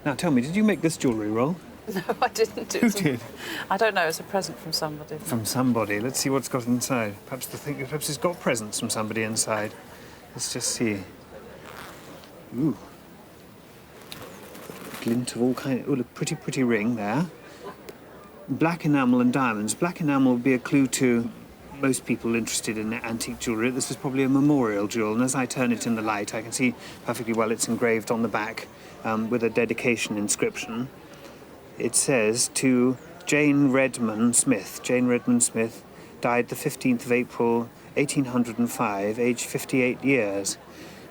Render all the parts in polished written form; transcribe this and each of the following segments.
Now, tell me, did you make this jewellery roll? No, I didn't. Who did? I don't know. It's a present from somebody. From somebody. Let's see what's got inside. Perhaps it's got presents from somebody inside. Let's just see. Ooh. Glint of all kinds. Oh, look, pretty ring there. Black enamel and diamonds. Black enamel would be a clue to most people interested in antique jewellery. This is probably a memorial jewel, and as I turn it in the light, I can see perfectly well it's engraved on the back with a dedication inscription. It says to Jane Redmond Smith. Jane Redmond Smith died the 15th of April, 1805, aged 58 years.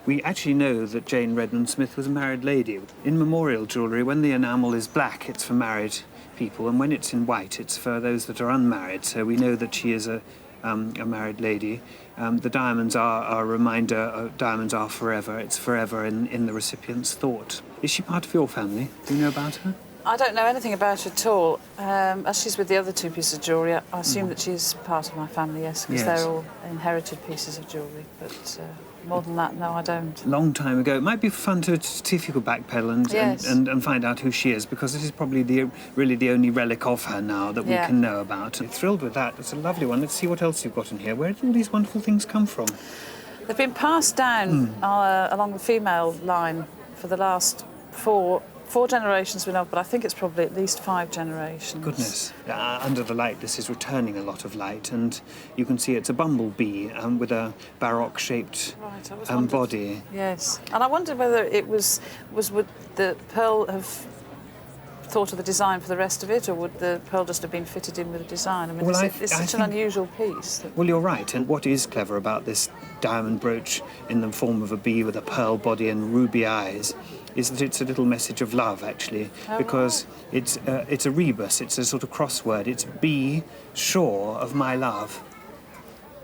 We actually know that Jane Redmond Smith was a married lady. In memorial jewellery, when the enamel is black, it's for married people, and when it's in white, it's for those that are unmarried. So we know that she is a married lady. The diamonds are a reminder, diamonds are forever. It's forever in the recipient's thought. Is she part of your family? Do you know about her? I don't know anything about her at all. As she's with the other two pieces of jewellery, I assume that she's part of my family, yes, because they're all inherited pieces of jewellery. But more than that, no, I don't. Long time ago. It might be fun to see if you could backpedal and find out who she is, because this is probably really the only relic of her now that we can know about. I'm thrilled with that. It's a lovely one. Let's see what else you've got in here. Where did all these wonderful things come from? They've been passed down along the female line for the last four generations we know, but I think it's probably at least 5 generations. Goodness. Under the light, this is returning a lot of light, and you can see it's a bumblebee with a baroque-shaped body. Yes, and I wondered whether it would the pearl have thought of the design for the rest of it, or would the pearl just have been fitted in with the design? I mean, it's such an unusual piece. Well, you're right, and what is clever about this diamond brooch in the form of a bee with a pearl body and ruby eyes is that it's a little message of love, actually, because it's a rebus, it's a sort of crossword. It's be sure of my love.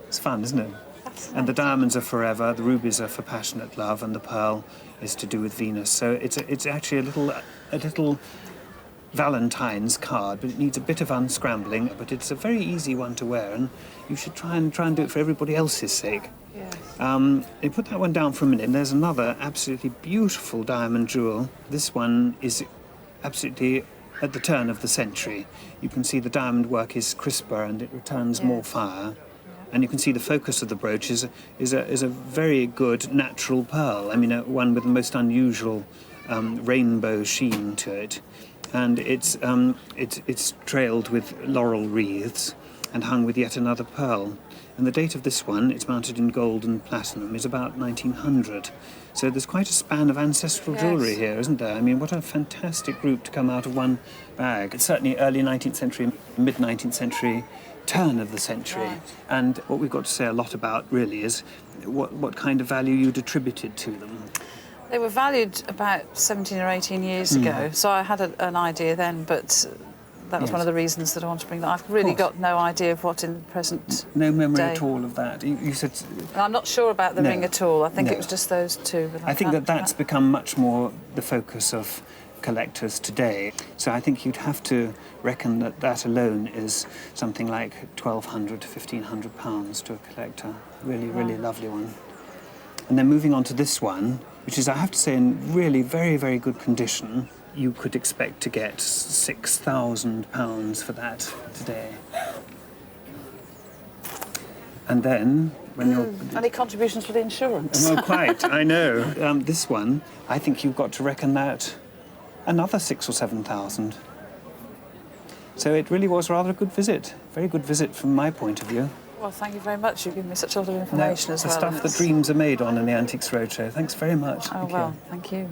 It's fun, isn't it? And the diamonds are forever, the rubies are for passionate love, and the pearl is to do with Venus. So it's actually a little Valentine's card, but it needs a bit of unscrambling. But it's a very easy one to wear, and you should try and do it for everybody else's sake. Yes. You put that one down for a minute. And there's another absolutely beautiful diamond jewel. This one is absolutely at the turn of the century. You can see the diamond work is crisper and it returns more fire. And you can see the focus of the brooch is a very good natural pearl. I mean, one with the most unusual rainbow sheen to it. And it's trailed with laurel wreaths and hung with yet another pearl. And the date of this one, it's mounted in gold and platinum, is about 1900. So there's quite a span of ancestral jewellery here, isn't there? I mean, what a fantastic group to come out of one bag. It's certainly early 19th century, mid-19th century, turn of the century. Right. And what we've got to say a lot about, really, is what kind of value you'd attributed to them. They were valued about 17 or 18 years ago, so I had an idea then, but that was one of the reasons that I wanted to bring that. I've really got no idea of what in the present No memory day. at all of that. You said... I'm not sure about the ring at all. I think it was just those two. I think that's become much more the focus of collectors today. So I think you'd have to reckon that alone is something like £1,200 to £1,500 to a collector. Really lovely one. And then moving on to this one, which is, I have to say, in really very, very good condition. You could expect to get £6,000 for that today. And then, when you're... Any contributions for the insurance? Well, quite, I know. This one, I think you've got to reckon that another 6,000 or 7,000. So it really was rather a good visit. Very good visit from my point of view. Well, thank you very much. You've given me such a lot of information as well. The stuff that dreams are made on in the Antiques Roadshow. Thanks very much. Oh, well, thank you.